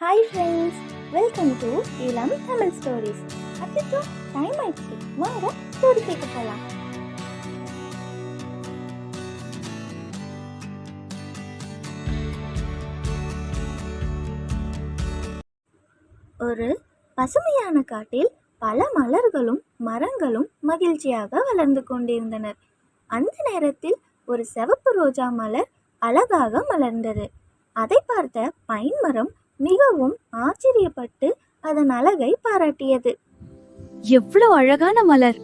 Hi friends, welcome to இளம் Tamil stories. அச்சோ, time ஆயிடுச்சு, வாங்க ஸ்டோரி கேட்க போகலாம். ஒரு பசுமையான காட்டில் பல மலர்களும் மரங்களும் மகிழ்ச்சியாக வளர்ந்து கொண்டிருந்தனர். அந்த நேரத்தில் ஒரு சிவப்பு ரோஜா மலர் அழகாக மலர்ந்தது. அதை பார்த்த பைன் மரம் மிகவும் ஆச்சரியப்பட்டு அதன் அழகை பாராட்டியது. எவ்வளவு அழகான மலர்!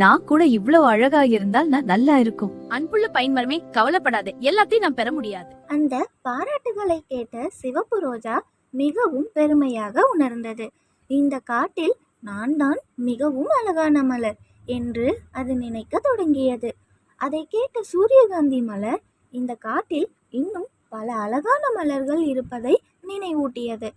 நான் கூட இவ்வளவு அழகா இருந்தால் நான் நல்லா இருக்கும். அன்புள்ள பைன் மரமே, கவலைப்படாதே, எல்லாத்தையும் நான் பெற முடியாது. அந்த பாராட்டுகளை கேட்ட சிவப்பு ரோஜா மிகவும் பெருமையாக உணர்ந்தது. இந்த காட்டில் நான் தான் மிகவும் அழகான மலர் என்று அது நினைக்க தொடங்கியது. அதை கேட்ட சூரியகாந்தி மலர் இந்த காட்டில் இன்னும் பல அழகான மலர்கள் இருப்பதை நினைவூட்டியது.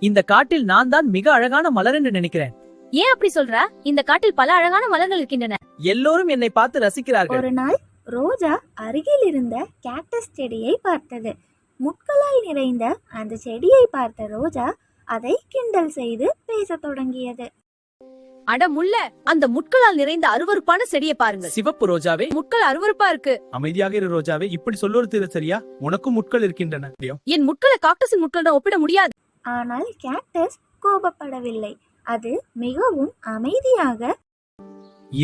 இந்த காட்டில் நான் தான் மிக அழகான மலர் என்று நினைக்கிறேன். ஏன் அப்படி சொல்ற? இந்த காட்டில் பல அழகான மலர்கள் இருக்கின்றன. எல்லோரும் என்னை பார்த்து ரசிக்கிறார்கள். ஒரு நாள் ரோஜா அருகில் இருந்த கேக்டஸ் செடியை பார்த்தது. முட்களால் நிறைந்த அந்த செடியை பார்த்த ரோஜா அதை கிண்டல் செய்து பேசத் தொடங்கியது. அட முள்ள, அந்த முட்களால் நிறைந்த அருவருப்பான செடியை பாருங்க. சிவப்பு ரோஜாவே, முட்கள் அருவருப்பா இருக்கு. அமைதியாக இரு ரோஜாவே, இப்படி சொல்லுவது சரியா? உனக்கும் முட்கள் இருக்கின்றன. என் முட்களை காக்டஸின் முட்களுடன் ஒப்பிட முடியாது. ஆனால் கேக்டஸ் கோபப்படவில்லை. அது மிகவும் அமைதியாக,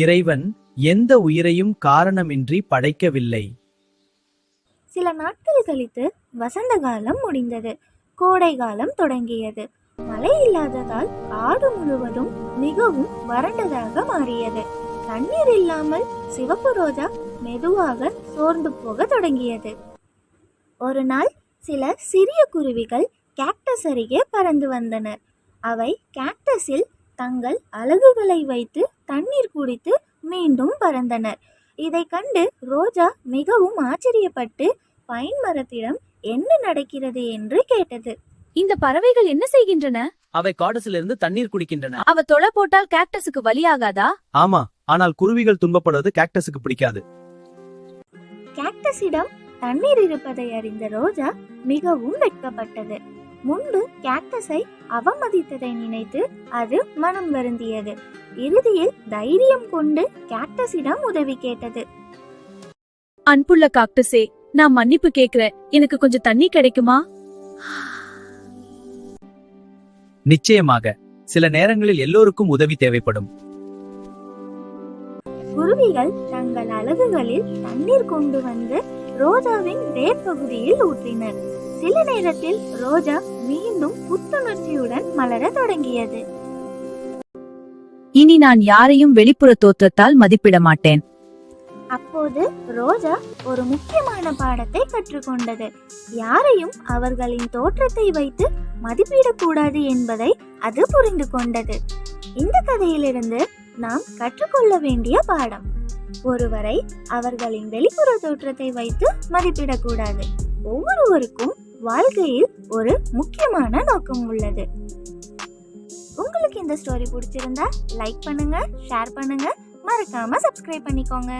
இறைவன் எந்த உயிரையும் காரணமின்றி படைக்கவில்லை. சில நாட்கள் கழித்து வசந்த காலம் முடிந்தது. கோடை காலம் தொடங்கியது. மழை இல்லாததால் காடு முழுவதும் மிகவும் வறண்டதாக மாறியது. தண்ணீர் இல்லாமல் சிவப்பு ரோஜா மெதுவாக சோர்ந்து போக தொடங்கியது. ஒரு நாள் சில சிறிய குருவிகள் கேக்டஸ் அருகே பறந்து வந்தனர். அவை கேக்டஸில் தங்கள் அலகுகளை வைத்து தண்ணீர் குடித்து மீண்டும் பறந்தனர். இதை கண்டு ரோஜா மிகவும் ஆச்சரியப்பட்டு பைன் மரத்திடம் என்ன நடக்கிறது என்று கேட்டது. இந்த பறவைகள் என்ன செய்கின்றன? அவை காடஸிலிருந்து தண்ணீர் குடிக்கின்றன. அவ தொலை போட்டால் கேக்டஸுக்கு வலியாகாதா? ஆமா, ஆனால் குருவிகள் துன்பப்படுவது கேக்டஸுக்கு பிடிக்காது. கேக்டஸிடம் தண்ணீர் இருப்பதை அறிந்த ரோஜா மிகவும் வெட்கப்பட்டது. முன்பு கேக்டஸை அவமதித்ததை நினைத்து அது மனம் வருந்தியது. இறுதியில் தைரியம் கொண்டு கேக்டஸிடம் உதவி கேட்டது. அன்புள்ள காக்டஸே, நான் மன்னிப்பு கேக்குறேன். எனக்கு கொஞ்சம் தண்ணி கிடைக்குமா? நிச்சயமாக, சில நேரங்களில் எல்லோருக்கும் உதவி தேவைப்படும். குருவிகள் தங்கள் அலகுகளில் தண்ணீர் கொண்டு வந்து ரோஜாவின் வேர் பகுதியில் ஊற்றினர். சில நேரத்தில் ரோஜா மீண்டும் புத்துணர்ச்சியுடன் மலர தொடங்கியது. இனி நான் யாரையும் வெளிப்புற தோற்றத்தால் மதிப்பிட மாட்டேன். அப்போது ரோஜா ஒரு முக்கியமான பாடத்தை கற்றுக்கொண்டது. யாரையும் அவர்களின் தோற்றத்தை வைத்து மதிப்பிடக்கூடாது என்பதை அது புரிந்து கொண்டது. இந்த கதையிலிருந்து நாம் கற்றுக்கொள்ள வேண்டிய பாடம்: ஒருவரை அவர்களின் வெளிப்புற தோற்றத்தை வைத்து மதிப்பிடக்கூடாது. ஒவ்வொருவருக்கும் வாழ்க்கையில் ஒரு முக்கியமான நோக்கம் உள்ளது. உங்களுக்கு இந்த ஸ்டோரி பிடிச்சிருந்தா லைக் பண்ணுங்க, ஷேர் பண்ணுங்க, மறக்காம சப்ஸ்கிரைப் பண்ணிக்கோங்க.